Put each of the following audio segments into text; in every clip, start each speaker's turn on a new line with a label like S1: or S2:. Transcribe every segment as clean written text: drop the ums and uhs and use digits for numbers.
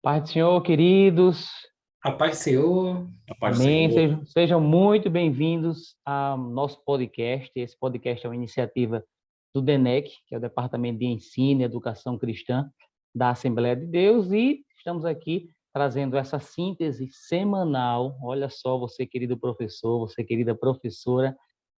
S1: Pai do Senhor, queridos,
S2: A paz do Senhor.
S3: A paz do
S1: amém.
S3: Senhor.
S1: Sejam muito bem-vindos ao nosso podcast. Esse podcast é uma iniciativa do DENEC, que é o Departamento de Ensino e Educação Cristã da Assembleia de Deus, e estamos aqui trazendo essa síntese semanal. Olha só, você, querido professor, você, querida professora,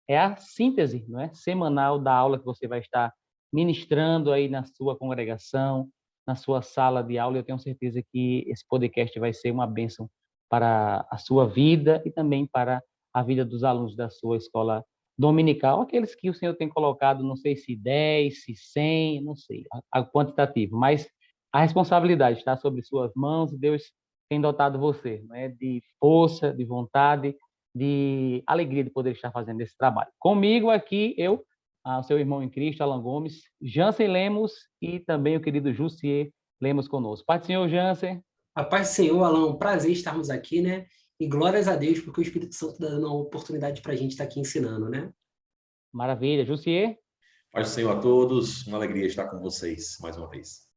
S1: é a síntese, não é? Semanal da aula que você vai estar ministrando aí na sua congregação, na sua sala de aula. Eu tenho certeza que esse podcast vai ser uma bênção para a sua vida e também para a vida dos alunos da sua escola dominical, aqueles que o Senhor tem colocado, não sei se 10, se 100, não sei, a quantitativo, mas a responsabilidade está sobre suas mãos e Deus tem dotado você, né, de força, de vontade, de alegria de poder estar fazendo esse trabalho. Comigo aqui, o seu irmão em Cristo, Alan Gomes, Jansen Lemos e também o querido Jussier Lemos conosco. Pai do Senhor, Jansen.
S2: A paz do Senhor, Alan. Um prazer estarmos aqui, né? E glórias a Deus, porque o Espírito Santo está dando uma oportunidade para a gente estar aqui ensinando, né?
S1: Maravilha. Jussier.
S3: Paz do Senhor a todos. Uma alegria estar com vocês mais uma vez.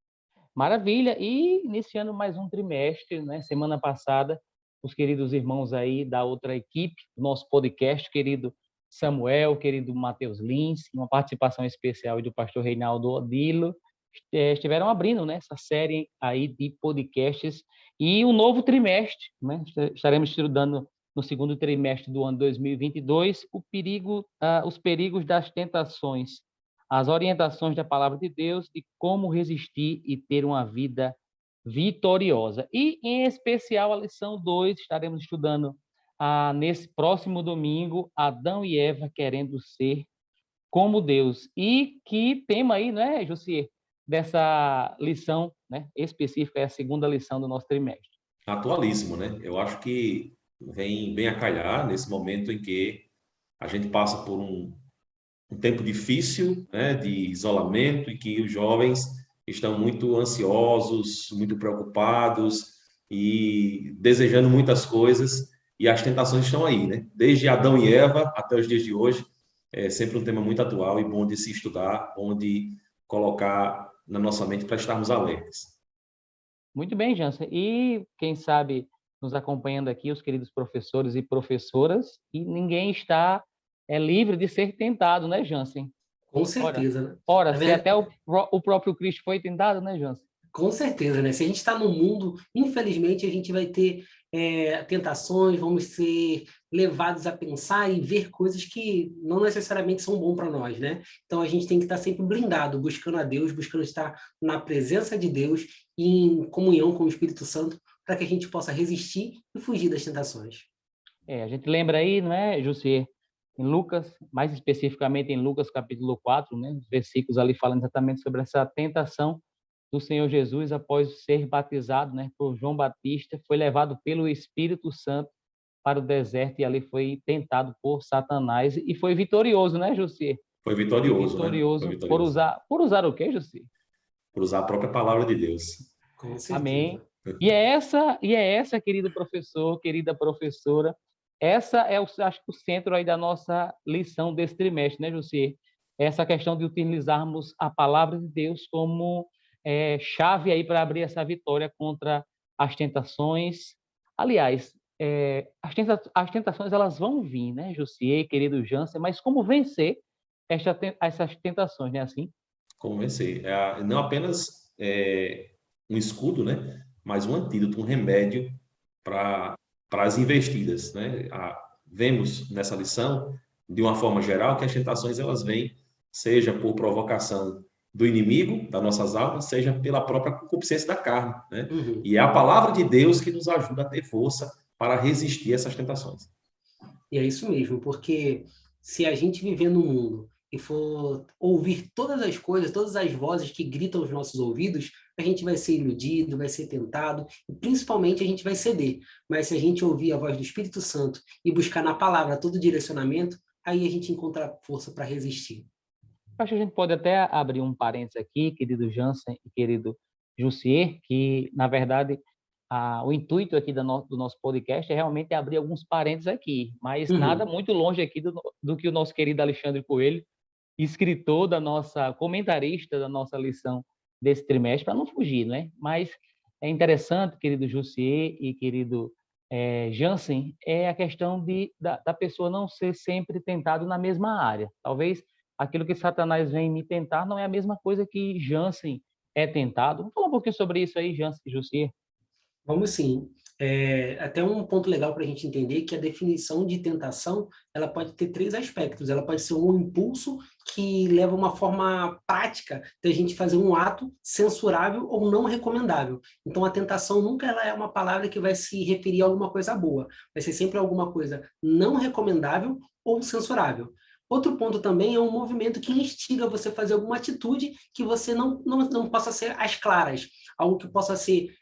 S1: Maravilha. E iniciando mais um trimestre, né? Semana passada, os queridos irmãos aí da outra equipe do nosso podcast, querido Samuel, querido Matheus Lins, uma participação especial do pastor Reinaldo Odilo, estiveram abrindo, né, essa série aí de podcasts e um novo trimestre, né? Estaremos estudando no segundo trimestre do ano 2022 os perigos das tentações, as orientações da palavra de Deus e como resistir e ter uma vida vitoriosa. E, em especial, a lição 2, estaremos estudando nesse próximo domingo, Adão e Eva querendo ser como Deus. E que tema aí, né, Jussier, dessa lição, né, específica, é a segunda lição do nosso trimestre.
S3: Atualíssimo, né? Eu acho que vem a calhar nesse momento em que a gente passa por um tempo difícil, né, de isolamento e que os jovens estão muito ansiosos, muito preocupados e desejando muitas coisas e as tentações estão aí, né? Desde Adão e Eva até os dias de hoje, é sempre um tema muito atual e bom de se estudar, bom de colocar na nossa mente para estarmos alertas.
S1: Muito bem, Jansen. E quem sabe nos acompanhando aqui, os queridos professores e professoras, e ninguém está livre de ser tentado, né, Jansen?
S2: Com certeza, né?
S1: Ora,
S2: Na
S1: se
S2: verdade,
S1: até o próprio Cristo foi tentado, né, Jansen?
S2: com certeza, né? Se a gente está no mundo, infelizmente, a gente vai ter tentações, vamos ser levados a pensar e ver coisas que não necessariamente são bom para nós, né? Então, a gente tem que estar sempre blindado, buscando a Deus, buscando estar na presença de Deus e em comunhão com o Espírito Santo, para que a gente possa resistir e fugir das tentações.
S1: A gente lembra aí, não é, José, em Lucas, mais especificamente em Lucas capítulo 4, né, os versículos ali falando exatamente sobre essa tentação do Senhor Jesus após ser batizado, né, por João Batista, foi levado pelo Espírito Santo para o deserto e ali foi tentado por Satanás e foi vitorioso, né, José?
S3: Foi vitorioso, né? Foi
S1: Vitorioso
S3: vitorioso.
S1: por usar o quê, José?
S3: Por usar a própria palavra de Deus.
S2: Com
S1: Amém.
S2: certeza.
S1: E é essa, querido professor, querida professora, essa é, acho que o centro aí da nossa lição desse trimestre, né, José? Essa questão de utilizarmos a palavra de Deus como chave aí para abrir essa vitória contra as tentações. Aliás, as tentações elas vão vir, né, José, querido Jansen, mas como vencer essas tentações, né, assim?
S3: Como vencer? Não apenas um escudo, né? Mas um antídoto, um remédio para as investidas, né? Vemos nessa lição, de uma forma geral, que as tentações elas vêm, seja por provocação do inimigo das nossas almas, seja pela própria concupiscência da carne, né?
S2: Uhum.
S3: E é a palavra de Deus que nos ajuda a ter força para resistir a essas tentações.
S2: E é isso mesmo, porque se a gente viver no mundo e for ouvir todas as coisas, todas as vozes que gritam aos nossos ouvidos, a gente vai ser iludido, vai ser tentado e principalmente a gente vai ceder. Mas se a gente ouvir a voz do Espírito Santo e buscar na palavra todo o direcionamento, aí a gente encontra força para resistir.
S1: Acho que a gente pode até abrir um parênteses aqui, querido Jansen e querido Jussier, que, na verdade, o intuito aqui do nosso podcast é realmente abrir alguns parênteses aqui, mas nada muito longe aqui do que o nosso querido Alexandre Coelho, comentarista da nossa lição desse trimestre, para não fugir, né? Mas é interessante, querido Jussier e querido Jansen, é a questão da pessoa não ser sempre tentado na mesma área. Talvez aquilo que Satanás vem me tentar não é a mesma coisa que Jansen é tentado. Vamos falar um pouquinho sobre isso aí, Jansen e Jussier?
S2: Vamos sim. Até um ponto legal para a gente entender que a definição de tentação ela pode ter três aspectos. Ela pode ser um impulso que leva a uma forma prática de a gente fazer um ato censurável ou não recomendável. Então, a tentação nunca ela é uma palavra que vai se referir a alguma coisa boa. Vai ser sempre alguma coisa não recomendável ou censurável. Outro ponto também é um movimento que instiga você a fazer alguma atitude que você não possa ser às claras. Algo que possa ser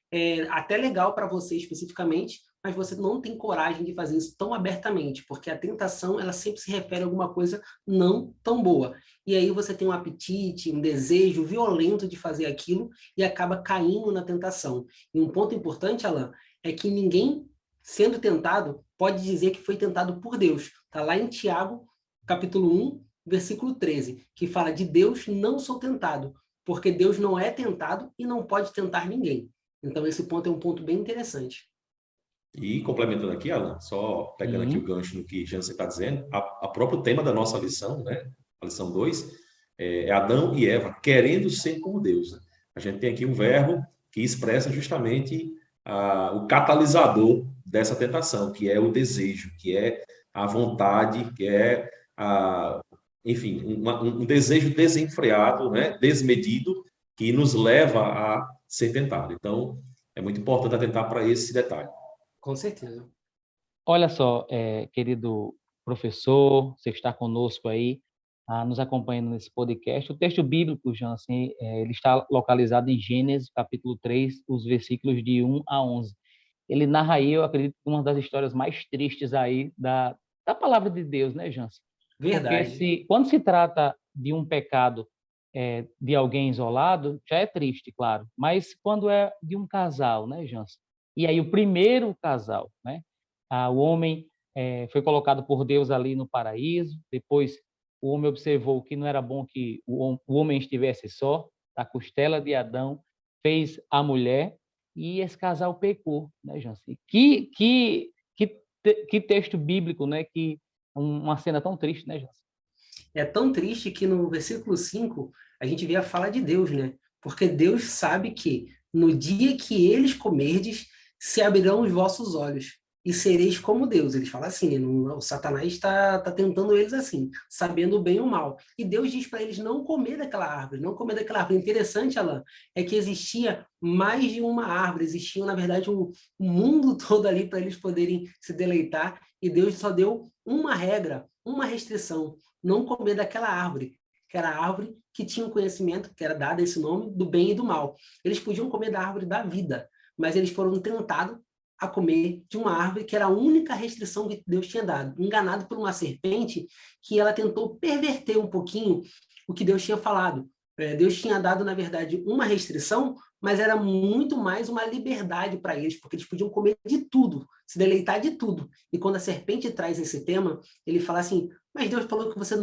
S2: até legal para você especificamente, mas você não tem coragem de fazer isso tão abertamente, porque a tentação ela sempre se refere a alguma coisa não tão boa. E aí você tem um apetite, um desejo violento de fazer aquilo e acaba caindo na tentação. E um ponto importante, Alan, é que ninguém sendo tentado pode dizer que foi tentado por Deus. Está lá em Tiago, capítulo 1, versículo 13, que fala de Deus não sou tentado, porque Deus não é tentado e não pode tentar ninguém. Então, esse ponto é um ponto bem interessante.
S3: E complementando aqui, Alan, só pegando aqui o gancho no que Jansen está dizendo, a próprio tema da nossa lição, né? A lição 2, é Adão e Eva querendo ser como Deus. Né? A gente tem aqui um verbo que expressa justamente o catalisador dessa tentação, que é o desejo, que é a vontade, que é, enfim, um desejo desenfreado, né? Desmedido, que nos leva a ser tentado. Então, é muito importante atentar para esse detalhe.
S2: Com certeza.
S1: Olha só, querido professor, você está conosco aí, nos acompanhando nesse podcast. O texto bíblico, Jansen, ele está localizado em Gênesis, capítulo 3, os versículos de 1 a 11. Ele narra aí, eu acredito, uma das histórias mais tristes aí da palavra de Deus, né, Jansen?
S2: Verdade.
S1: Porque quando se trata de um pecado de alguém isolado, já é triste, claro. Mas quando é de um casal, né, Jansen? E aí o primeiro casal, né? O homem foi colocado por Deus ali no paraíso. Depois o homem observou que não era bom que o homem estivesse só. A costela de Adão fez a mulher e esse casal pecou, né, Jansen? Que texto bíblico, né? Que uma cena tão triste, né, Jansen?
S2: É tão triste que no versículo 5 a gente vê a fala de Deus, né? Porque Deus sabe que no dia que eles comerdes, se abrirão os vossos olhos e sereis como Deus. Eles falam assim, né? O Satanás está tentando eles assim, sabendo o bem e o mal. E Deus diz para eles não comer daquela árvore, não comer daquela árvore. Interessante, Alan, é que existia mais de uma árvore, existia, na verdade, um mundo todo ali para eles poderem se deleitar, e Deus só deu uma regra, uma restrição, não comer daquela árvore, que era a árvore que tinha um conhecimento, que era dado esse nome, do bem e do mal. Eles podiam comer da árvore da vida, mas eles foram tentados a comer de uma árvore que era a única restrição que Deus tinha dado, enganado por uma serpente que ela tentou perverter um pouquinho o que Deus tinha falado. Deus tinha dado, na verdade, uma restrição, mas era muito mais uma liberdade para eles, porque eles podiam comer de tudo, se deleitar de tudo. E quando a serpente traz esse tema, ele fala assim, mas Deus falou que você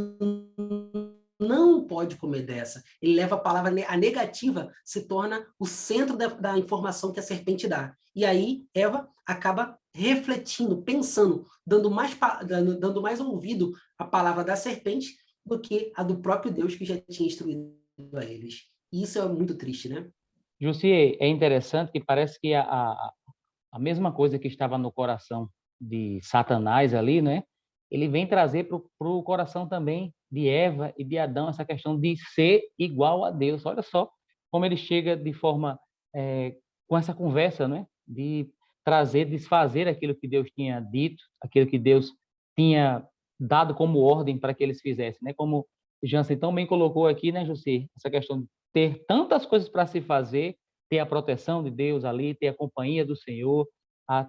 S2: não pode comer dessa. Ele leva a palavra, a negativa se torna o centro da informação que a serpente dá. E aí Eva acaba refletindo, pensando, dando mais ouvido à palavra da serpente do que a do próprio Deus que já tinha instruído a eles. E isso é muito triste, né?
S1: Jussi, é interessante que parece que a mesma coisa que estava no coração de Satanás ali, né? Ele vem trazer para o coração também de Eva e de Adão essa questão de ser igual a Deus. Olha só como ele chega de forma com essa conversa, né? De trazer, desfazer aquilo que Deus tinha dito, aquilo que Deus tinha dado como ordem para que eles fizessem, né? Como Jansen tão bem colocou aqui, né, Jussi? Essa questão de ter tantas coisas para se fazer, ter a proteção de Deus ali, ter a companhia do Senhor,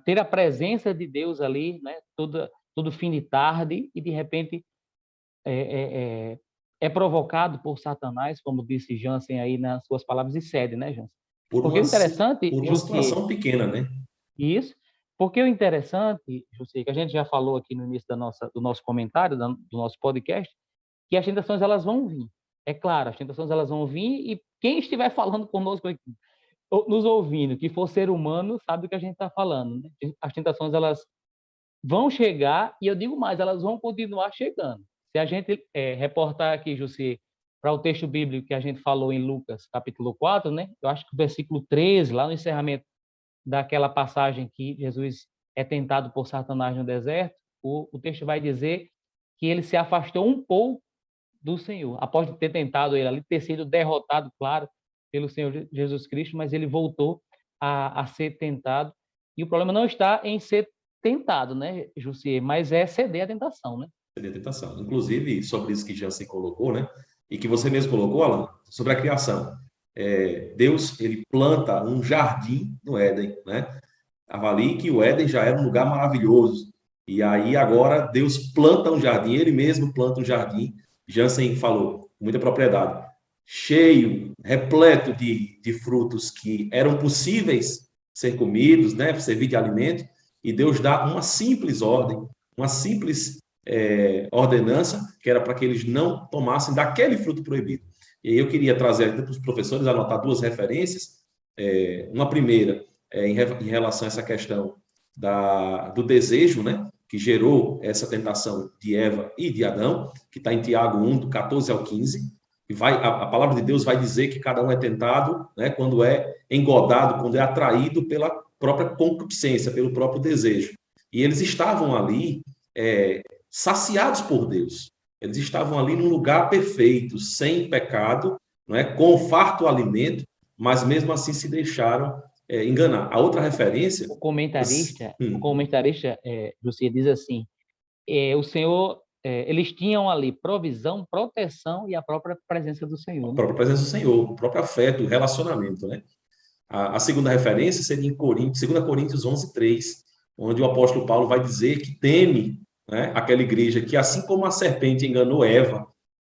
S1: ter a presença de Deus ali, né? Todo fim de tarde, e de repente é provocado por Satanás, como disse Jansen aí nas suas palavras, e cede, né, Jansen? Porque o interessante,
S3: por uma situação pequena, né?
S1: Isso, porque o interessante, Jussi, que a gente já falou aqui no início do nosso comentário, do nosso podcast, que as tentações elas vão vir. É claro, as tentações elas vão vir, e quem estiver falando conosco aqui, nos ouvindo, que for ser humano, sabe do que a gente está falando, né? As tentações, elas vão chegar, e eu digo mais, elas vão continuar chegando. Se a gente reportar aqui, José, para o texto bíblico que a gente falou em Lucas, capítulo 4, né? Eu acho que o versículo 13, lá no encerramento daquela passagem que Jesus é tentado por Satanás no deserto, o texto vai dizer que ele se afastou um pouco do Senhor, após ter tentado ele ali, ter sido derrotado, claro, pelo Senhor Jesus Cristo, mas ele voltou a ser tentado. E o problema não está em ser tentado, né, Jussier, mas é ceder à tentação, né?
S3: Ceder à tentação. Inclusive, sobre isso que Jansen colocou, né? E que você mesmo colocou, Alan, sobre a criação. Deus, ele planta um jardim no Éden, né? Avalie que o Éden já era um lugar maravilhoso. E aí, agora, Deus planta um jardim, ele mesmo planta um jardim. Jansen falou, com muita propriedade, cheio, repleto de frutos que eram possíveis ser comidos, né? Servir de alimento. E Deus dá uma simples ordem, uma simples ordenança, que era para que eles não tomassem daquele fruto proibido. E aí eu queria trazer para os professores, anotar duas referências. Uma primeira, em relação a essa questão do desejo, né, que gerou essa tentação de Eva e de Adão, que está em Tiago 1, do 14 ao 15, e a palavra de Deus vai dizer que cada um é tentado, né, quando é engodado, quando é atraído pela própria concupiscência, pelo próprio desejo. E eles estavam ali saciados por Deus. Eles estavam ali num lugar perfeito, sem pecado, não é? Com farto alimento, mas mesmo assim se deixaram enganar. A outra referência...
S1: O comentarista José, diz assim, o Senhor, eles tinham ali provisão, proteção e a própria presença do Senhor.
S3: A própria presença do Senhor, o próprio afeto, o relacionamento, né? A segunda referência seria em 2 Coríntios 11:3, onde o apóstolo Paulo vai dizer que teme, né, aquela igreja que, assim como a serpente enganou Eva,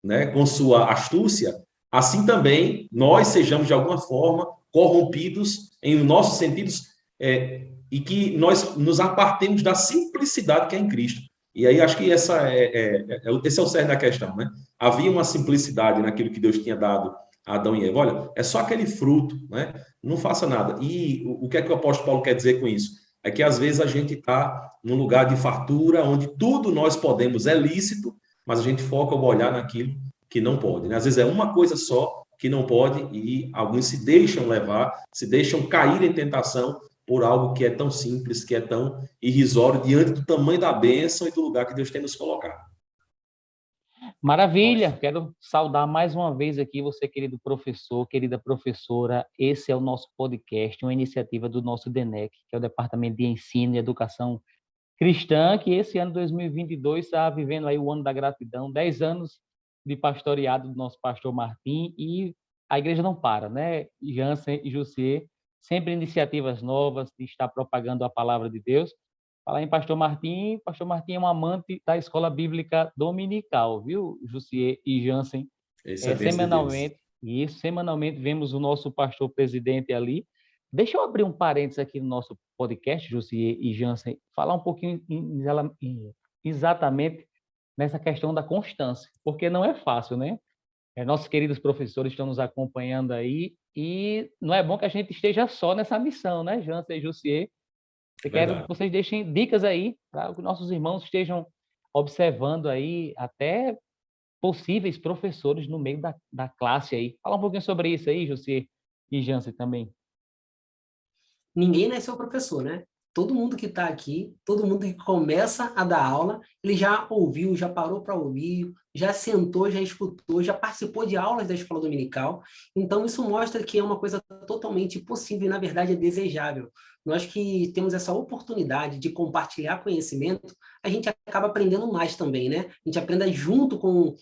S3: né, com sua astúcia, assim também nós sejamos, de alguma forma, corrompidos em nossos sentidos e que nós nos apartemos da simplicidade que é em Cristo. E aí acho que esse é o cerne da questão, né? Havia uma simplicidade naquilo que Deus tinha dado a Adão e Eva. Olha, é só aquele fruto, né? Não faça nada. E o que é que o apóstolo Paulo quer dizer com isso? É que às vezes a gente está num lugar de fartura, onde tudo nós podemos, é lícito, mas a gente foca o olhar naquilo que não pode, né? Às vezes é uma coisa só que não pode e alguns se deixam levar, se deixam cair em tentação por algo que é tão simples, que é tão irrisório diante do tamanho da bênção e do lugar que Deus tem nos colocado.
S1: Maravilha! Quero saudar mais uma vez aqui você, querido professor, querida professora. Esse é o nosso podcast, uma iniciativa do nosso DENEC, que é o Departamento de Ensino e Educação Cristã, que esse ano 2022 está vivendo aí o ano da gratidão, 10 anos de pastoreado do nosso pastor Martim, e a igreja não para, né? Jansen e Jussier, sempre iniciativas novas de estar propagando a palavra de Deus. Falar em pastor Martim é um amante da escola bíblica dominical, viu, Jussier e Jansen? Semanalmente, e semanalmente vemos o nosso pastor presidente ali. Deixa eu abrir um parênteses aqui no nosso podcast, Jussier e Jansen, falar um pouquinho exatamente nessa questão da constância, porque não é fácil, né? Nossos queridos professores estão nos acompanhando aí e não é bom que a gente esteja só nessa missão, né, Jansen e Jussier? Eu quero que vocês deixem dicas aí para que nossos irmãos estejam observando aí até possíveis professores no meio da classe aí. Fala um pouquinho sobre isso aí, José e Jansen também.
S2: Ninguém nasceu professor, né? Todo mundo que está aqui, todo mundo que começa a dar aula, ele já ouviu, já parou para ouvir, já sentou, já escutou, já participou de aulas da escola dominical. Então, isso mostra que é uma coisa totalmente possível e, na verdade, é desejável. Nós que temos essa oportunidade de compartilhar conhecimento, a gente acaba aprendendo mais também, né? A gente aprende junto com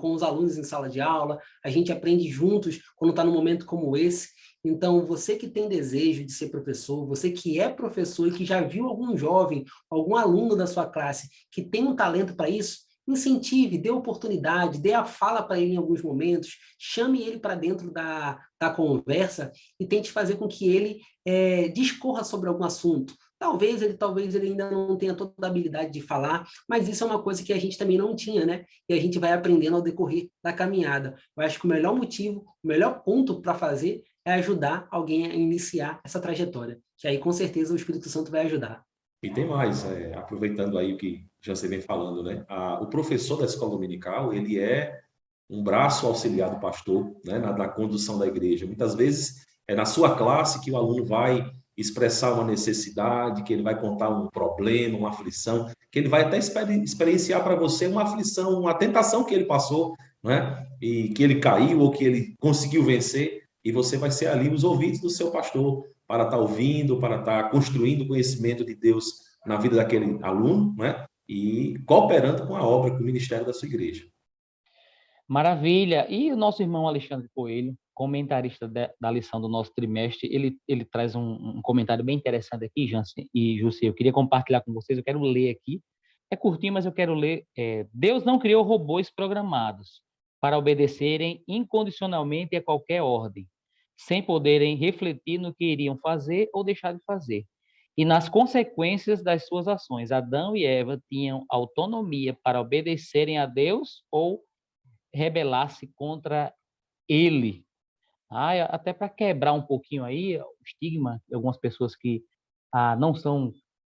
S2: os alunos em sala de aula, a gente aprende juntos quando está num momento como esse. Então, você que tem desejo de ser professor, você que é professor e que já viu algum jovem, algum aluno da sua classe que tem um talento para isso, incentive, dê oportunidade, dê a fala para ele em alguns momentos, chame ele para dentro da conversa e tente fazer com que ele discorra sobre algum assunto. Talvez ele ainda não tenha toda a habilidade de falar, mas isso é uma coisa que a gente também não tinha, né? E a gente vai aprendendo ao decorrer da caminhada. Eu acho que o melhor motivo, o melhor ponto para fazer é ajudar alguém a iniciar essa trajetória, que aí com certeza o Espírito Santo vai ajudar.
S3: E tem mais, aproveitando aí o que já você vem falando, né? O professor da escola dominical, ele é um braço auxiliar do pastor, né, na condução da igreja. Muitas vezes é na sua classe que o aluno vai expressar uma necessidade, que ele vai contar um problema, uma aflição, que ele vai até experienciar para você uma aflição, uma tentação que ele passou, né, e que ele caiu ou que ele conseguiu vencer, e você vai ser ali os ouvidos do seu pastor para estar ouvindo, para estar construindo o conhecimento de Deus na vida daquele aluno, né, e cooperando com a obra, com o ministério da sua igreja.
S1: Maravilha! E o nosso irmão Alexandre Coelho, comentarista da lição do nosso trimestre, ele traz um comentário bem interessante aqui, Jansen e Jussi. Eu queria compartilhar com vocês, eu quero ler aqui. É curtinho, mas eu quero ler. Deus não criou robôs programados para obedecerem incondicionalmente a qualquer ordem, sem poderem refletir no que iriam fazer ou deixar de fazer, e nas consequências das suas ações. Adão e Eva tinham autonomia para obedecerem a Deus ou rebelar-se contra ele. Até para quebrar um pouquinho aí o estigma de algumas pessoas que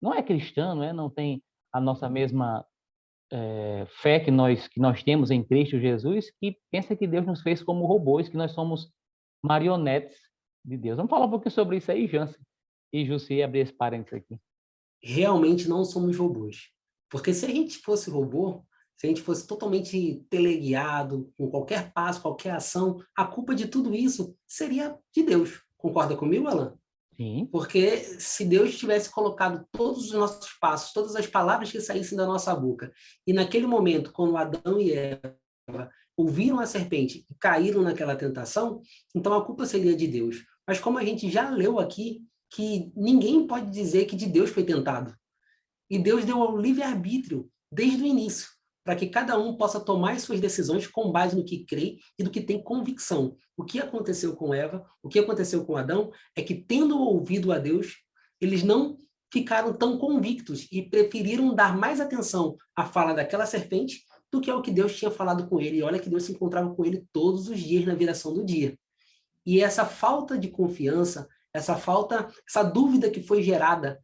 S1: não é cristã, não tem a nossa mesma fé que nós temos em Cristo Jesus, que pensa que Deus nos fez como robôs, que nós somos marionetes de Deus. Vamos falar um pouquinho sobre isso aí, Jansen e Jussi, abrir esse parênteses aqui.
S2: Realmente não somos robôs. Porque se a gente fosse robô, se a gente fosse totalmente teleguiado, com qualquer passo, qualquer ação, a culpa de tudo isso seria de Deus. Concorda comigo, Alan?
S1: Sim.
S2: Porque se Deus tivesse colocado todos os nossos passos, todas as palavras que saíssem da nossa boca, e naquele momento, quando Adão e Eva ouviram a serpente e caíram naquela tentação, então a culpa seria de Deus. Mas como a gente já leu aqui, que ninguém pode dizer que de Deus foi tentado. E Deus deu ao livre-arbítrio desde o início, para que cada um possa tomar as suas decisões com base no que crê e do que tem convicção. O que aconteceu com Eva, o que aconteceu com Adão, é que, tendo ouvido a Deus, eles não ficaram tão convictos e preferiram dar mais atenção à fala daquela serpente do que ao que Deus tinha falado com ele. E olha que Deus se encontrava com ele todos os dias na viração do dia. E essa falta de confiança, essa dúvida que foi gerada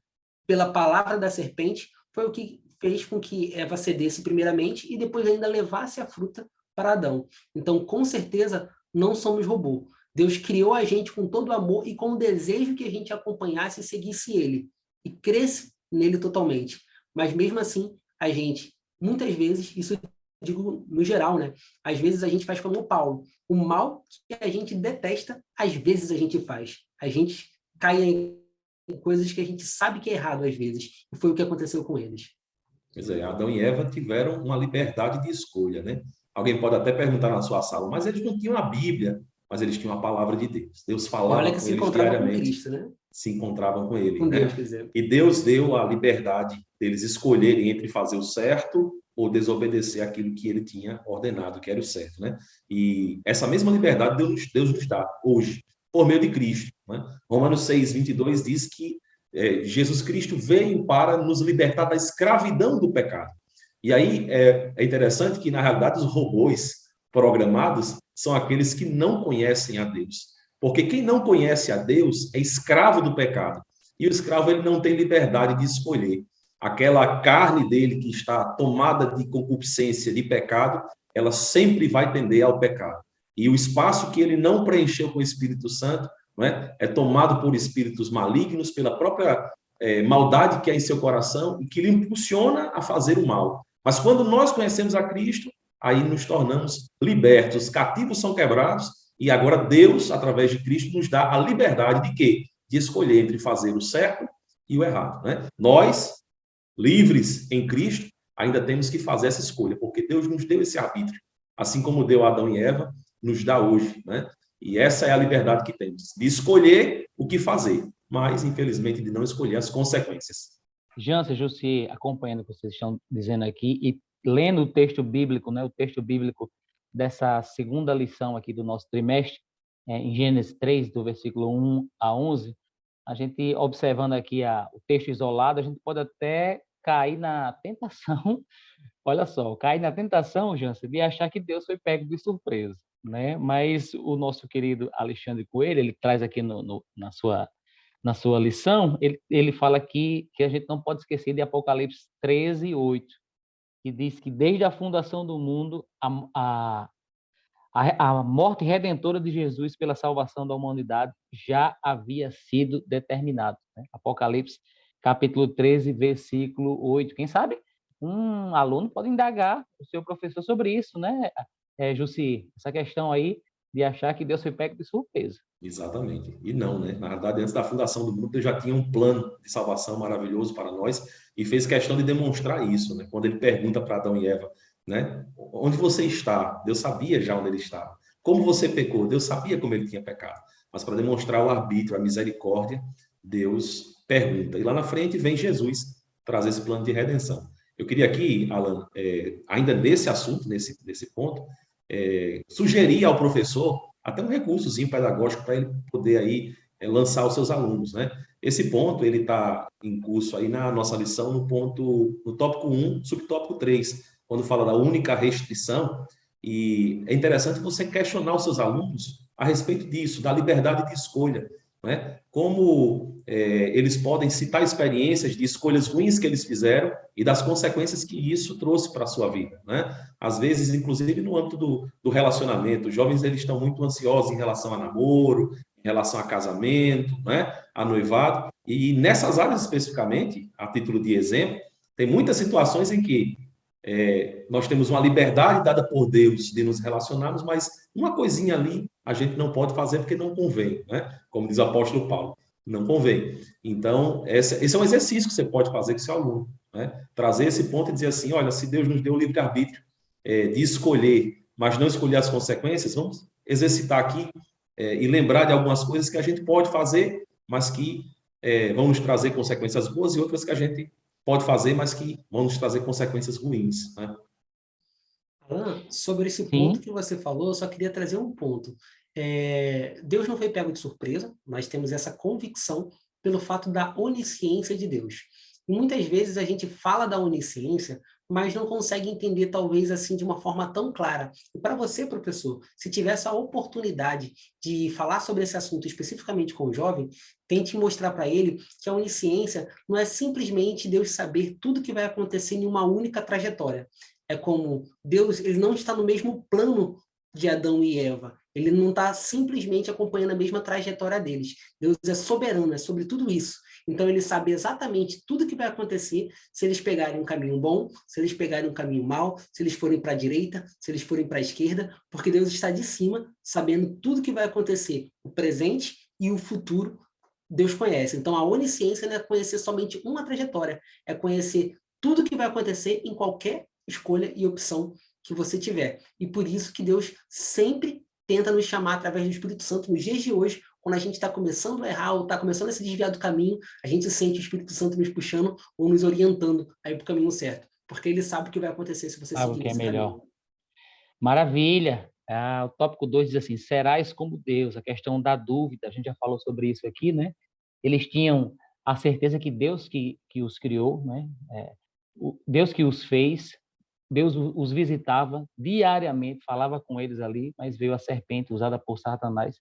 S2: pela palavra da serpente, foi o que fez com que Eva cedesse primeiramente e depois ainda levasse a fruta para Adão. Então, com certeza, não somos robô. Deus criou a gente com todo amor e com o desejo que a gente acompanhasse e seguisse ele, e cresce nele totalmente. Mas mesmo assim, a gente, muitas vezes, isso eu digo no geral, né? Às vezes a gente faz como o Paulo. O mal que a gente detesta, às vezes a gente faz. A gente cai em coisas que a gente sabe que é errado às vezes. E foi o que aconteceu com eles.
S3: Pois é, Adão e Eva tiveram uma liberdade de escolha, né? Alguém pode até perguntar na sua sala, mas eles não tinham a Bíblia, mas eles tinham a palavra de Deus. Deus falava com eles diariamente.
S2: Cristo, né?
S3: Se encontravam com ele.
S2: Com Deus,
S3: né?
S2: quer dizer.
S3: E Deus deu a liberdade deles escolherem entre fazer o certo ou desobedecer aquilo que ele tinha ordenado, que era o certo, né? E essa mesma liberdade Deus nos dá hoje, por meio de Cristo. Né? Romanos 6:22 diz que Jesus Cristo veio para nos libertar da escravidão do pecado. E aí é interessante que, na realidade, os robôs programados são aqueles que não conhecem a Deus. Porque quem não conhece a Deus é escravo do pecado. E o escravo ele não tem liberdade de escolher. Aquela carne dele que está tomada de concupiscência, de pecado, ela sempre vai tender ao pecado. E o espaço que ele não preencheu com o Espírito Santo é tomado por espíritos malignos, pela própria maldade que há em seu coração e que lhe impulsiona a fazer o mal. Mas quando nós conhecemos a Cristo, aí nos tornamos libertos, os cativos são quebrados e agora Deus, através de Cristo, nos dá a liberdade de quê? De escolher entre fazer o certo e o errado. Né? Nós, livres em Cristo, ainda temos que fazer essa escolha, porque Deus nos deu esse arbítrio, assim como deu a Adão e Eva, nos dá hoje. Né? E essa é a liberdade que temos, de escolher o que fazer, mas, infelizmente, de não escolher as consequências.
S1: Jansen, Jussi, acompanhando o que vocês estão dizendo aqui e lendo o texto bíblico, o texto bíblico dessa segunda lição aqui do nosso trimestre, em Gênesis 3, do versículo 1 a 11, a gente observando aqui o texto isolado, a gente pode até cair na tentação, olha só, cair na tentação, Jansen, de achar que Deus foi pego de surpresa, né? Mas o nosso querido Alexandre Coelho, ele traz aqui na sua lição, ele fala aqui que a gente não pode esquecer de Apocalipse 13:8, que diz que desde a fundação do mundo, a morte redentora de Jesus pela salvação da humanidade já havia sido determinado, né? Apocalipse, capítulo 13, versículo 8. Quem sabe um aluno pode indagar o seu professor sobre isso, né, Jussi? Essa questão aí de achar que Deus foi pego de surpresa.
S3: Exatamente. E não, né? Na verdade, antes da fundação do mundo, Deus já tinha um plano de salvação maravilhoso para nós e fez questão de demonstrar isso, né? Quando ele pergunta para Adão e Eva, né? Onde você está? Deus sabia já onde ele estava. Como você pecou? Deus sabia como ele tinha pecado. Mas para demonstrar o arbítrio, a misericórdia, Deus pergunta. E lá na frente vem Jesus trazer esse plano de redenção. Eu queria aqui, Alan, ainda nesse assunto, nesse ponto, sugerir ao professor até um recursozinho pedagógico para ele poder aí lançar os seus alunos, né? Esse ponto, ele está em curso aí na nossa lição no tópico 1, subtópico 3, quando fala da única restrição, e é interessante você questionar os seus alunos a respeito disso, da liberdade de escolha, né? Como eles podem citar experiências de escolhas ruins que eles fizeram e das consequências que isso trouxe para a sua vida, né? Às vezes, inclusive no âmbito do relacionamento, os jovens eles estão muito ansiosos em relação a namoro, em relação a casamento, né? A noivado, e nessas áreas especificamente, a título de exemplo, tem muitas situações em que nós temos uma liberdade dada por Deus de nos relacionarmos, mas uma coisinha ali a gente não pode fazer porque não convém, né? Como diz o apóstolo Paulo, não convém. Então, esse é um exercício que você pode fazer com seu aluno, né? Trazer esse ponto e dizer assim, olha, se Deus nos deu o livre-arbítrio de escolher, mas não escolher as consequências, vamos exercitar aqui e lembrar de algumas coisas que a gente pode fazer, mas que vão nos trazer consequências boas e outras que a gente pode fazer, mas que vão nos trazer consequências ruins, né?
S2: Alan, sobre esse ponto
S1: Sim,
S2: que você falou, eu só queria trazer um ponto. Deus não foi pego de surpresa, nós temos essa convicção pelo fato da onisciência de Deus. E muitas vezes a gente fala da onisciência, mas não consegue entender, talvez, assim, de uma forma tão clara. E para você, professor, se tiver essa oportunidade de falar sobre esse assunto especificamente com o jovem, tente mostrar para ele que a onisciência não é simplesmente Deus saber tudo que vai acontecer em uma única trajetória. É como Deus, ele não está no mesmo plano de Adão e Eva. Ele não está simplesmente acompanhando a mesma trajetória deles. Deus é soberano, é sobre tudo isso. Então, ele sabe exatamente tudo que vai acontecer se eles pegarem um caminho bom, se eles pegarem um caminho mau, se eles forem para a direita, se eles forem para a esquerda, porque Deus está de cima, sabendo tudo que vai acontecer, o presente e o futuro, Deus conhece. Então, a onisciência não é conhecer somente uma trajetória, é conhecer tudo que vai acontecer em qualquer escolha e opção que você tiver. E por isso que Deus sempre tenta nos chamar através do Espírito Santo nos dias de hoje, quando a gente está começando a errar ou está começando a se desviar do caminho, a gente sente o Espírito Santo nos puxando ou nos orientando aí para o caminho certo. Porque ele sabe o que vai acontecer se você
S1: sabe o
S2: seguir
S1: que é
S2: nesse
S1: melhor.
S2: caminho.
S1: Maravilha. O tópico 2 diz assim, serás como Deus, a questão da dúvida, a gente já falou sobre isso aqui, né? Eles tinham a certeza que Deus que os criou, né? Deus que os fez, Deus os visitava diariamente, falava com eles ali, mas veio a serpente usada por Satanás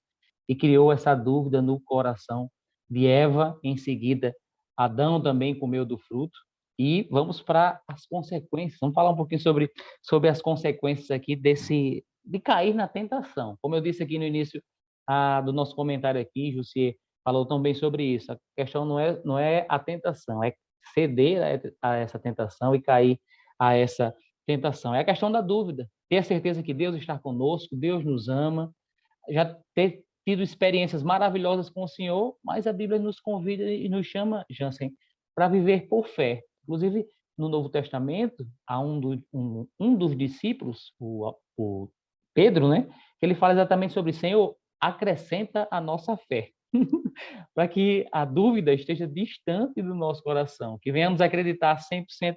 S1: e criou essa dúvida no coração de Eva, em seguida Adão também comeu do fruto, e vamos para as consequências. Vamos falar um pouquinho sobre as consequências aqui de cair na tentação. Como eu disse aqui no início do nosso comentário aqui, Jussier falou também sobre isso. A questão não é a tentação, é ceder a essa tentação e cair a essa tentação. É a questão da dúvida. Ter a certeza que Deus está conosco, Deus nos ama, já ter tido experiências maravilhosas com o Senhor, mas a Bíblia nos convida e nos chama, Jansen, para viver por fé. Inclusive, no Novo Testamento, há um dos discípulos, o Pedro, né, que ele fala exatamente sobre: Senhor, acrescenta a nossa fé, para que a dúvida esteja distante do nosso coração, que venhamos acreditar 100%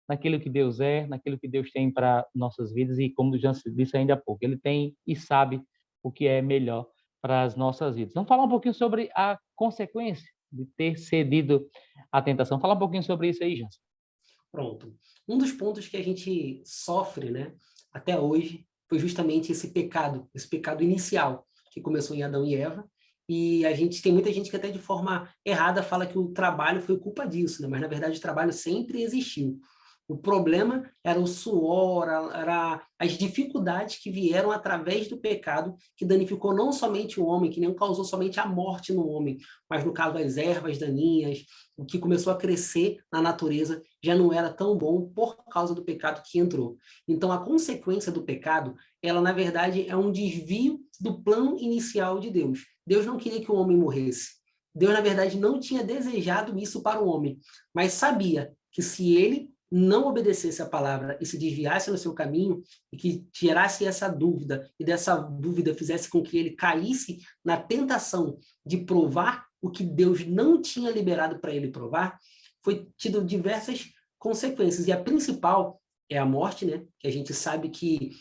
S1: naquilo que Deus é, naquilo que Deus tem para nossas vidas, e como o Jansen disse ainda há pouco, ele tem e sabe o que é melhor para as nossas vidas. Vamos falar um pouquinho sobre a consequência de ter cedido à tentação. Fala um pouquinho sobre isso aí, Jans.
S2: Pronto. Um dos pontos que a gente sofre, né, até hoje, foi justamente esse pecado inicial, que começou em Adão e Eva, e tem muita gente que até de forma errada fala que o trabalho foi culpa disso, né? Mas na verdade o trabalho sempre existiu. O problema era o suor, era as dificuldades que vieram através do pecado, que danificou não somente o homem, que nem causou somente a morte no homem, mas no caso as ervas daninhas, o que começou a crescer na natureza já não era tão bom por causa do pecado que entrou. Então a consequência do pecado, ela na verdade é um desvio do plano inicial de Deus. Deus não queria que o homem morresse. Deus na verdade não tinha desejado isso para o homem, mas sabia que se ele não obedecesse a palavra e se desviasse no seu caminho, e que tirasse essa dúvida, e dessa dúvida fizesse com que ele caísse na tentação de provar o que Deus não tinha liberado para ele provar, foi tido diversas consequências. E a principal é a morte, né? Que a gente sabe que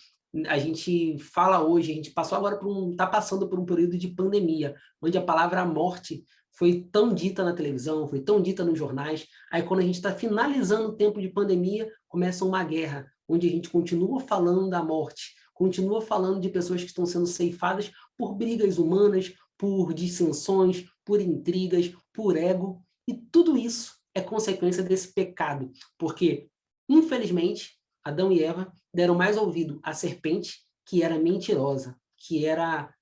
S2: a gente fala hoje, a gente passou agora está passando por um período de pandemia, onde a palavra morte foi tão dita na televisão, foi tão dita nos jornais. Aí, quando a gente está finalizando o tempo de pandemia, começa uma guerra, onde a gente continua falando da morte, continua falando de pessoas que estão sendo ceifadas por brigas humanas, por dissensões, por intrigas, por ego. E tudo isso é consequência desse pecado, porque, infelizmente, Adão e Eva deram mais ouvido à serpente, que era mentirosa, que era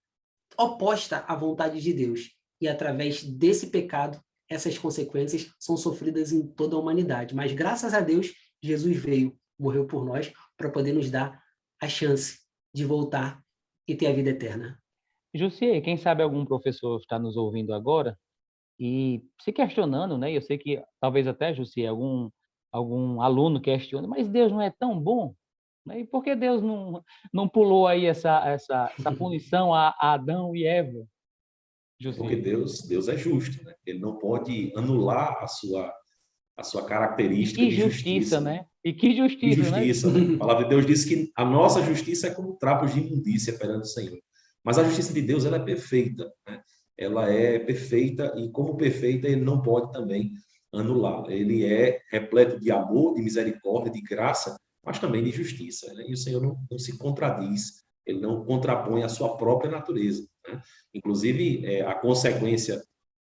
S2: oposta à vontade de Deus. E através desse pecado, essas consequências são sofridas em toda a humanidade. Mas graças a Deus, Jesus veio, morreu por nós, para poder nos dar a chance de voltar e ter a vida eterna.
S1: Jussier, quem sabe algum professor está nos ouvindo agora e se questionando, né? Eu sei que talvez até, Jussier, algum aluno questione, mas Deus não é tão bom? Né? E por que Deus não pulou aí essa punição a Adão e Eva?
S3: Porque
S1: Jussier.
S3: Deus é justo, né? Ele não pode anular a sua
S1: E
S3: característica
S1: que
S3: de
S1: justiça,
S3: justiça, né?
S1: né? E que
S3: Que
S1: justiça, né?
S3: justiça, né? A palavra de Deus diz que a nossa justiça é como trapos de imundícia perante o Senhor. Mas a justiça de Deus, ela é perfeita, né? Ela é perfeita e, como perfeita, ele não pode também anular. Ele é repleto de amor, de misericórdia, de graça, mas também de justiça, né? E o Senhor não se contradiz, ele não contrapõe a sua própria natureza, né? Inclusive, a consequência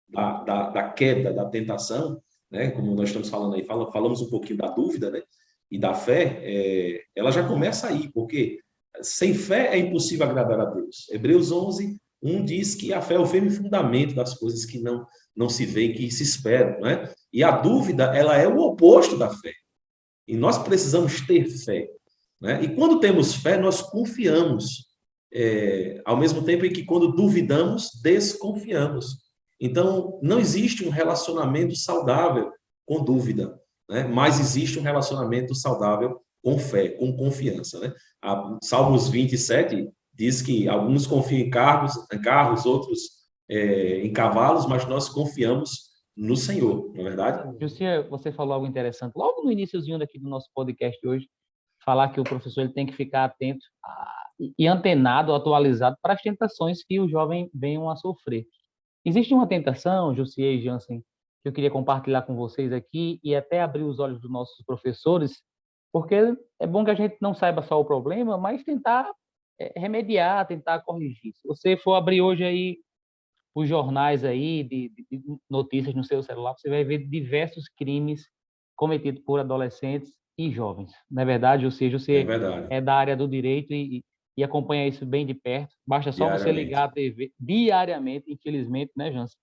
S3: da queda, da tentação, né? Como nós estamos falando aí, falamos um pouquinho da dúvida, né? E da fé, ela já começa aí, porque sem fé é impossível agradar a Deus. Hebreus 11, 1 diz que a fé é o firme fundamento das coisas que não se vê e que se esperam, né? E a dúvida, ela é o oposto da fé. E nós precisamos ter fé, né? E quando temos fé, nós confiamos, ao mesmo tempo em que quando duvidamos, desconfiamos. Então, não existe um relacionamento saudável com dúvida, né? Mas existe um relacionamento saudável com fé, com confiança, né? Salmos 27 diz que alguns confiam em carros, outros em cavalos, mas nós confiamos no Senhor, não é verdade?
S1: Jussier, você falou algo interessante. Logo no iníciozinho daqui do nosso podcast hoje, falar que o professor ele tem que ficar atento e antenado, atualizado para as tentações que o jovem venham a sofrer. Existe uma tentação, Jussier e Jansen, que eu queria compartilhar com vocês aqui e até abrir os olhos dos nossos professores, porque é bom que a gente não saiba só o problema, mas tentar remediar, tentar corrigir. Se você for abrir hoje aí os jornais aí de notícias no seu celular, você vai ver diversos crimes cometidos por adolescentes e jovens. Na verdade, ou seja,
S3: É
S1: você
S3: verdade,
S1: é da área do direito e acompanha isso bem de perto. Basta só você ligar
S3: diariamente.
S1: a TV diariamente, infelizmente, né, Jansen?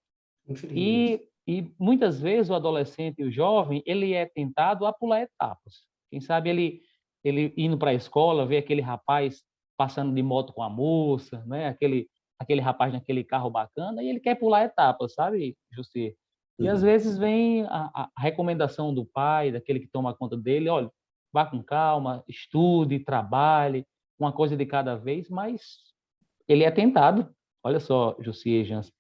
S2: Infelizmente.
S1: E muitas vezes o adolescente e o jovem, ele é tentado a pular etapas. Quem sabe ele indo para a escola, vê aquele rapaz passando de moto com a moça, né? Aquele rapaz naquele carro bacana, e ele quer pular etapas, sabe, José? E às
S3: Uhum.
S1: vezes vem a recomendação do pai, daquele que toma conta dele, olha, vá com calma, estude, trabalhe, uma coisa de cada vez, mas ele é tentado. Olha só, José e Jans,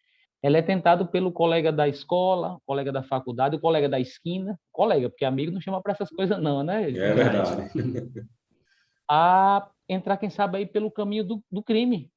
S1: ele é tentado pelo colega da escola, colega da faculdade, o colega da esquina, colega, porque amigo não chama para essas coisas não, né,
S3: É
S1: Jansen?
S3: verdade.
S1: A entrar, quem sabe, aí pelo caminho do crime.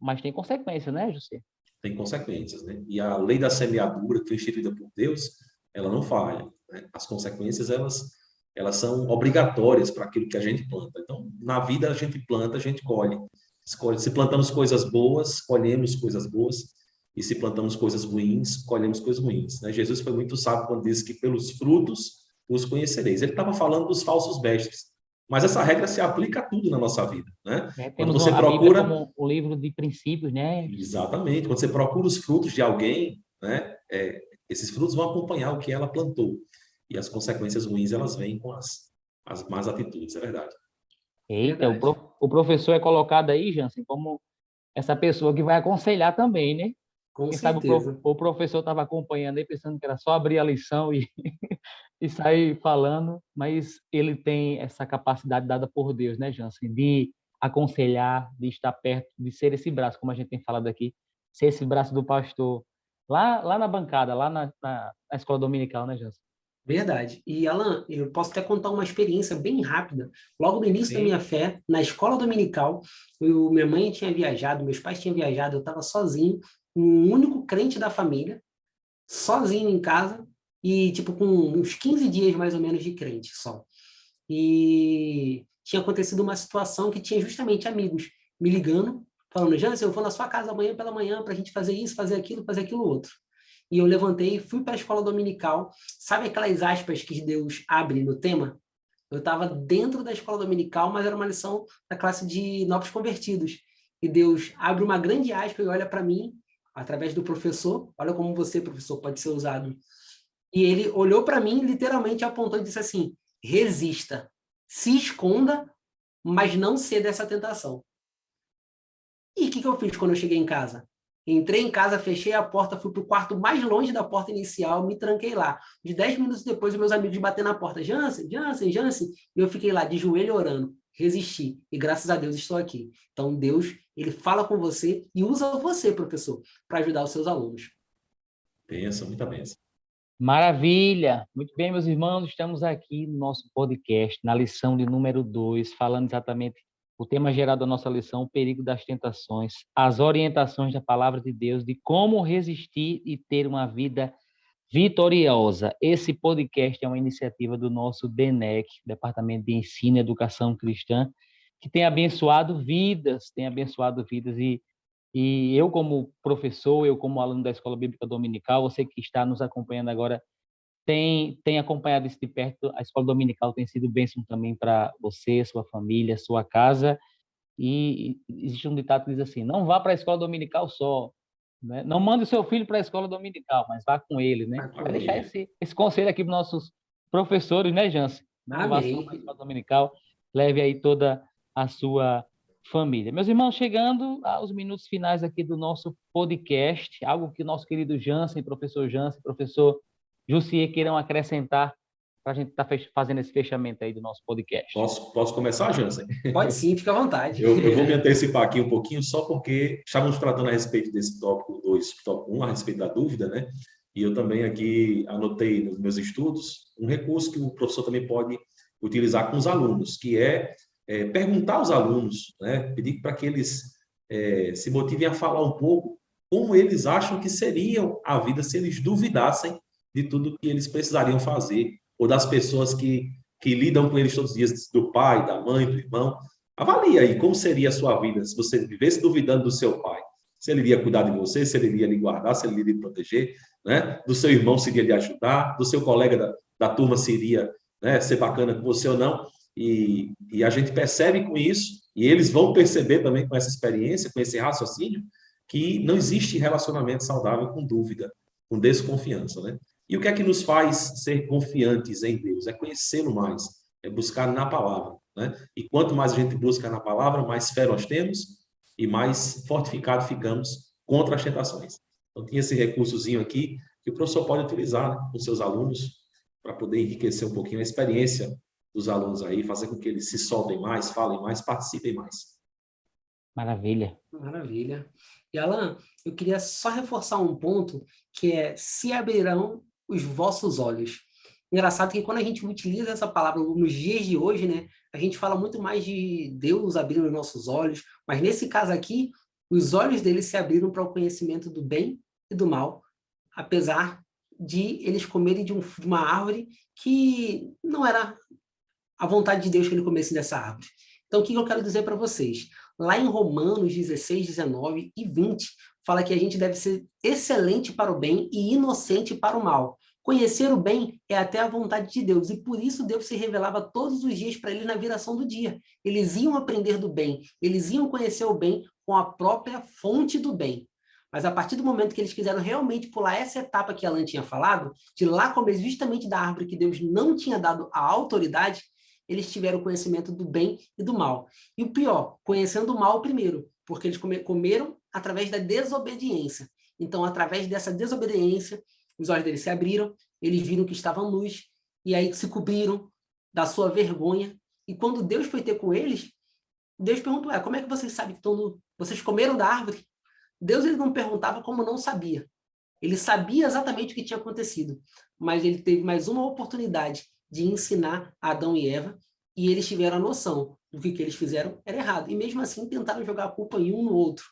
S1: Mas tem consequência, né, José?
S3: tem consequências, né? E a lei da semeadura, que foi instituída por Deus, ela não falha, né? As consequências, elas são obrigatórias para aquilo que a gente planta. Então, na vida, a gente planta, a gente colhe. Se plantamos coisas boas, colhemos coisas boas. E se plantamos coisas ruins, colhemos coisas ruins, né? Jesus foi muito sábio quando disse que pelos frutos os conhecereis. Ele estava falando dos falsos mestres. Mas essa regra se aplica a tudo na nossa vida, né? Quando
S1: Temos
S3: você
S1: a Bíblia
S3: procura...
S1: como um livro de princípios, né?
S3: Exatamente. Quando você procura os frutos de alguém, né? Esses frutos vão acompanhar o que ela plantou. E as consequências ruins, elas vêm com as más atitudes, é verdade.
S1: Eita,
S2: Verdade.
S1: o professor é colocado aí, Jansen, como essa pessoa que vai aconselhar também, né?
S2: Com
S1: Quem sabe
S2: certeza.
S1: o professor estava acompanhando aí, pensando que era só abrir a lição e, e sair falando, mas ele tem essa capacidade dada por Deus, né, Jansen, de aconselhar, de estar perto, de ser esse braço, como a gente tem falado aqui, ser esse braço do pastor, lá na bancada, lá na escola dominical, né, Jansen?
S2: Verdade. E, Alan, eu posso até contar uma experiência bem rápida. Logo no início da minha
S3: Sim.
S2: fé, na escola dominical, minha mãe tinha viajado, meus pais tinham viajado, eu estava sozinho, um único crente da família, sozinho em casa, e tipo com uns 15 dias mais ou menos de crente só. E tinha acontecido uma situação que tinha justamente amigos me ligando, falando, Jansen, eu vou na sua casa amanhã pela manhã para a gente fazer isso, fazer aquilo outro. E eu levantei e fui para a escola dominical. Sabe aquelas aspas que Deus abre no tema? Eu estava dentro da escola dominical, mas era uma lição da classe de novos convertidos. E Deus abre uma grande aspa e olha para mim, através do professor. Olha como você, professor, pode ser usado. E ele olhou para mim, literalmente apontou e disse assim, resista, se esconda, mas não ceda essa tentação. E o que eu fiz quando eu cheguei em casa? Entrei em casa, fechei a porta, fui para o quarto mais longe da porta inicial, me tranquei lá. De 10 minutos depois, os meus amigos bateram na porta. Jansen, Jansen, Jansen. E eu fiquei lá, de joelho orando. Resisti. E graças a Deus estou aqui. Então, Deus, ele fala com você e usa você, professor, para ajudar os seus alunos.
S3: Benção, muita benção.
S1: Maravilha! Muito bem, meus irmãos, estamos aqui no nosso podcast, na lição de número 2, falando exatamente o tema geral da nossa lição, o perigo das tentações, as orientações da palavra de Deus, de como resistir e ter uma vida vitoriosa. Esse podcast é uma iniciativa do nosso DENEC, Departamento de Ensino e Educação Cristã, que tem abençoado vidas e eu, como professor, eu, como aluno da Escola Bíblica Dominical, você que está nos acompanhando agora, tem acompanhado isso de perto. A Escola Dominical tem sido bênção também para você, sua família, sua casa. E existe um ditado que diz assim: não vá para a Escola Dominical só, né? Não mande o seu filho para a Escola Dominical, mas vá com ele, né? Vai deixar
S3: Amém.
S1: esse conselho aqui para os nossos professores, né, Jansen? Não vá só para a
S2: Amém.
S1: Escola Dominical, leve aí toda a sua família. Meus irmãos, chegando aos minutos finais aqui do nosso podcast, algo que o nosso querido Jansen, professor Jussier queiram acrescentar para a gente estar fazendo esse fechamento aí do nosso podcast.
S3: Posso começar, Jansen?
S2: Pode sim, fica à vontade.
S3: Eu vou me antecipar aqui um pouquinho, só porque estávamos tratando a respeito desse tópico 2, tópico 1, a respeito da dúvida, né? E eu também aqui anotei nos meus estudos um recurso que o professor também pode utilizar com os alunos, que é perguntar aos alunos, né? Pedir para que eles se motivem a falar um pouco como eles acham que seria a vida se eles duvidassem de tudo que eles precisariam fazer, ou das pessoas que lidam com eles todos os dias, do pai, da mãe, do irmão. Avalie aí como seria a sua vida se você vivesse duvidando do seu pai. Se ele iria cuidar de você, se ele iria lhe guardar, se ele iria lhe proteger, né? Do seu irmão, se iria lhe ajudar, do seu colega da turma, se iria, né, ser bacana com você ou não. E a gente percebe com isso, e eles vão perceber também com essa experiência, com esse raciocínio, que não existe relacionamento saudável com dúvida, com desconfiança, né? E o que é que nos faz ser confiantes em Deus? É conhecê-lo mais, é buscar na palavra, né? E quanto mais a gente busca na palavra, mais fé nós temos e mais fortificado ficamos contra as tentações. Então, tinha esse recursozinho aqui que o professor pode utilizar, né, com seus alunos para poder enriquecer um pouquinho a experiência dos alunos aí, fazer com que eles se soltem mais, falem mais, participem mais.
S1: Maravilha.
S2: Maravilha. E, Alan, eu queria só reforçar um ponto, que é se abrirão os vossos olhos. Engraçado que quando a gente utiliza essa palavra nos dias de hoje, né, a gente fala muito mais de Deus abrindo os nossos olhos, mas nesse caso aqui, Os olhos deles se abriram para o conhecimento do bem e do mal, apesar de eles comerem de uma árvore que não era a vontade de Deus que ele comesse dessa árvore. Então, o que eu quero dizer para vocês? Lá em Romanos 16, 19 e 20, fala que a gente deve ser excelente para o bem e inocente para o mal. Conhecer o bem é até a vontade de Deus, e por isso Deus se revelava todos os dias para eles na viração do dia. Eles iam aprender do bem, eles iam conhecer o bem com a própria fonte do bem. Mas a partir do momento que eles quiseram realmente pular essa etapa que Alan tinha falado, de lá comer justamente da árvore que Deus não tinha dado a autoridade, eles tiveram conhecimento do bem e do mal. E o pior, conhecendo o mal primeiro, porque eles comeram através da desobediência. Então, através dessa desobediência, os olhos deles se abriram, eles viram que estavam nus, e aí se cobriram da sua vergonha. E quando Deus foi ter com eles, Deus perguntou, como é que vocês sabem que estão nus? Vocês comeram da árvore? Deus ele não perguntava como não sabia. Ele sabia exatamente o que tinha acontecido, mas ele teve mais uma oportunidade de ensinar Adão e Eva, e eles tiveram a noção do que eles fizeram era errado. E mesmo assim tentaram jogar a culpa em um no outro.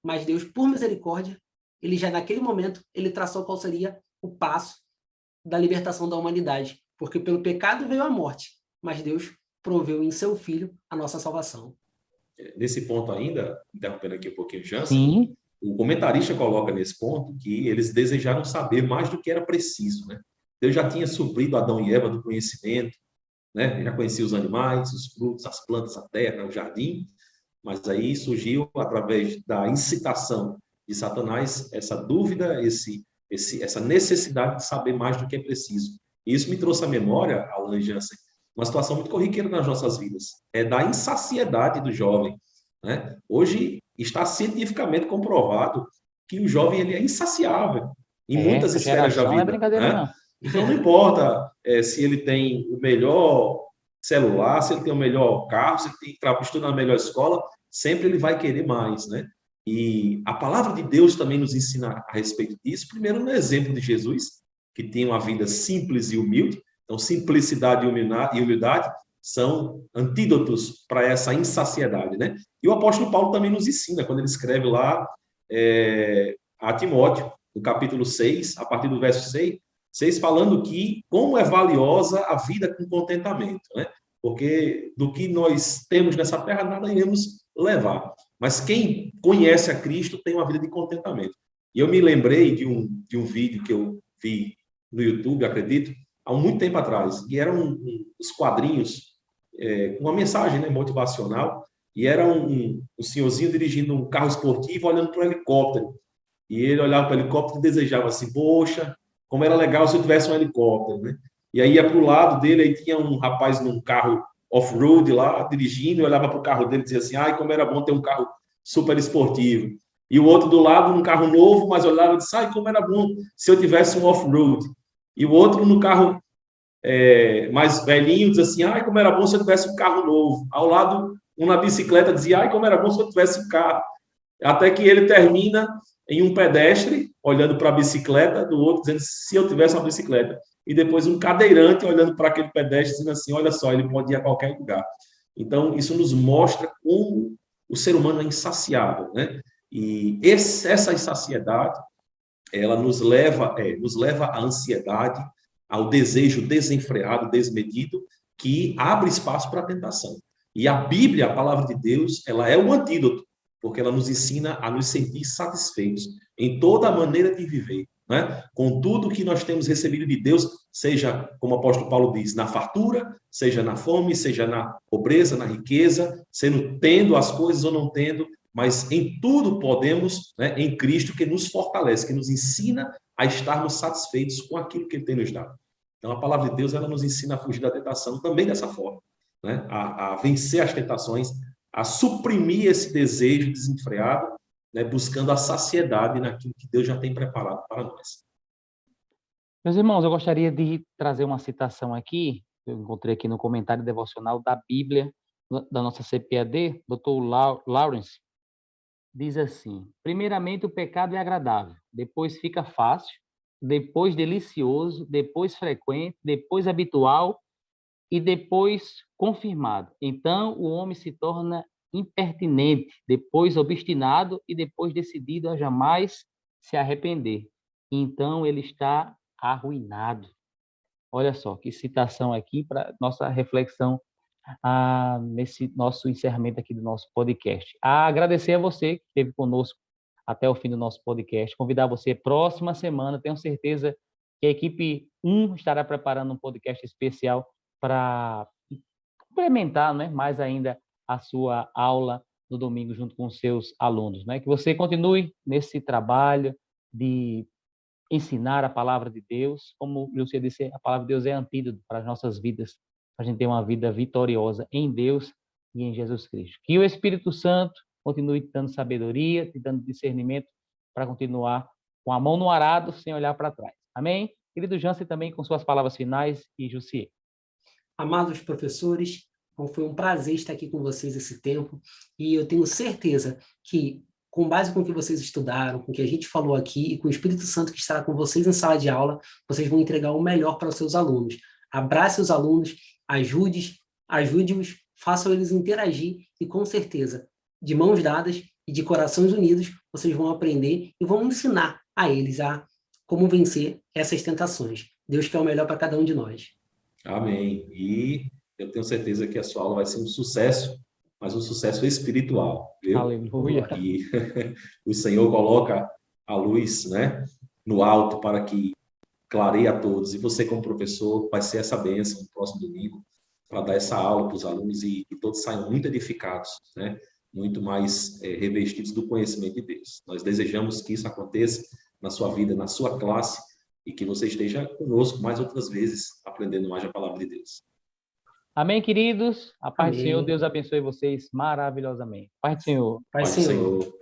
S2: Mas Deus, por misericórdia, ele já naquele momento, ele traçou qual seria o passo da libertação da humanidade. Porque pelo pecado veio a morte, mas Deus proveu em seu Filho a nossa salvação.
S3: Nesse ponto ainda, interrompendo aqui um pouquinho o Jansen,
S1: Sim.
S3: o comentarista coloca nesse ponto que eles desejaram saber mais do que era preciso, né? Deus já tinha suprido Adão e Eva do conhecimento, né? Já conhecia os animais, os frutos, as plantas, a terra, o jardim, mas aí surgiu, através da incitação de Satanás, essa dúvida, essa necessidade de saber mais do que é preciso. E isso me trouxe à memória, Alan Jansen, uma situação muito corriqueira nas nossas vidas, é da insaciedade do jovem, né? Hoje está cientificamente comprovado que o jovem ele é insaciável em muitas
S1: Essa
S3: esferas da
S1: geração não é
S3: vida,
S1: brincadeira,
S3: né?
S1: não.
S3: Então não importa se ele tem o melhor celular, se ele tem o melhor carro, se ele estuda na melhor escola, sempre ele vai querer mais, né? E a palavra de Deus também nos ensina a respeito disso. Primeiro, no exemplo de Jesus, que tinha uma vida simples e humilde. Então, simplicidade e humildade são antídotos para essa insaciedade, né? E o apóstolo Paulo também nos ensina, quando ele escreve lá a Timóteo, no capítulo 6, a partir do verso 6, falando que como é valiosa a vida com contentamento, né? Porque do que nós temos nessa terra, nada iremos levar. Mas quem conhece a Cristo tem uma vida de contentamento. E eu me lembrei de um vídeo que eu vi no YouTube, acredito, há muito tempo atrás, e eram uns quadrinhos com uma mensagem, né, motivacional, e era um senhorzinho dirigindo um carro esportivo olhando para o helicóptero. E ele olhava para o helicóptero e desejava assim, poxa, como era legal se eu tivesse um helicóptero, né? E aí ia para o lado dele, aí tinha um rapaz num carro off-road lá, dirigindo, e olhava para o carro dele e dizia assim, ai, como era bom ter um carro super esportivo. E o outro do lado, num carro novo, mas olhava e disse, ai, como era bom se eu tivesse um off-road. E o outro no carro mais velhinho, diz assim, ai, como era bom se eu tivesse um carro novo. Ao lado, um na bicicleta dizia, ai, como era bom se eu tivesse um carro. Até que ele termina em um pedestre, olhando para a bicicleta do outro, dizendo, se eu tivesse uma bicicleta. E depois um cadeirante olhando para aquele pedestre, dizendo assim, olha só, ele pode ir a qualquer lugar. Então, isso nos mostra como o ser humano é insaciável, né? E essa insaciedade, ela nos leva à ansiedade, ao desejo desenfreado, desmedido, que abre espaço para a tentação. E a Bíblia, a palavra de Deus, ela é o antídoto, porque ela nos ensina a nos sentir satisfeitos em toda a maneira de viver, né? Com tudo que nós temos recebido de Deus, seja, como o apóstolo Paulo diz, na fartura, seja na fome, seja na pobreza, na riqueza, sendo tendo as coisas ou não tendo, mas em tudo podemos, né, em Cristo que nos fortalece, que nos ensina a estarmos satisfeitos com aquilo que Ele tem nos dado. Então, a palavra de Deus, ela nos ensina a fugir da tentação também dessa forma, né? A vencer as tentações, a suprimir esse desejo desenfreado, né, buscando a saciedade naquilo que Deus já tem preparado para nós.
S1: Meus irmãos, eu gostaria de trazer uma citação aqui, eu encontrei aqui no comentário devocional da Bíblia, da nossa CPAD, Dr. Lawrence, diz assim, primeiramente o pecado é agradável, depois fica fácil, depois delicioso, depois frequente, depois habitual e depois confirmado. Então o homem se torna impertinente, depois obstinado e depois decidido a jamais se arrepender. Então ele está arruinado. Olha só, que citação aqui para nossa reflexão nesse nosso encerramento aqui do nosso podcast. Agradecer a você que esteve conosco até o fim do nosso podcast. Convidar você próxima semana. Tenho certeza que a equipe 1 estará preparando um podcast especial para complementar, né, mais ainda a sua aula no domingo junto com os seus alunos. Né? Que você continue nesse trabalho de ensinar a palavra de Deus. Como o Lúcia disse, a palavra de Deus é antídoto para as nossas vidas, para a gente ter uma vida vitoriosa em Deus e em Jesus Cristo. Que o Espírito Santo continue te dando sabedoria, te dando discernimento para continuar com a mão no arado, sem olhar para trás. Amém? Querido Jansen, também com suas palavras finais, e Jussier.
S2: Amados professores, foi um prazer estar aqui com vocês esse tempo, e eu tenho certeza que, com base com o que vocês estudaram, com o que a gente falou aqui, e com o Espírito Santo que estará com vocês em sala de aula, vocês vão entregar o melhor para os seus alunos. Abrace os alunos, ajude-os, façam eles interagir, e com certeza, de mãos dadas e de corações unidos, vocês vão aprender e vão ensinar a eles a como vencer essas tentações. Deus quer o melhor para cada um de nós.
S3: Amém. E eu tenho certeza que a sua aula vai ser um sucesso, mas um sucesso espiritual, viu?
S1: Aleluia.
S3: E o Senhor coloca a luz, né, no alto para que clareie a todos. E você, como professor, vai ser essa bênção no próximo domingo para dar essa aula para os alunos e todos saiam muito edificados, né? Muito mais revestidos do conhecimento de Deus. Nós desejamos que isso aconteça na sua vida, na sua classe, e que você esteja conosco mais outras vezes, aprendendo mais a palavra de Deus.
S1: Amém, queridos? A paz do
S2: Amém.
S1: Senhor, Deus abençoe vocês maravilhosamente. Paz do Senhor.
S2: Pai,
S3: Pai do Senhor.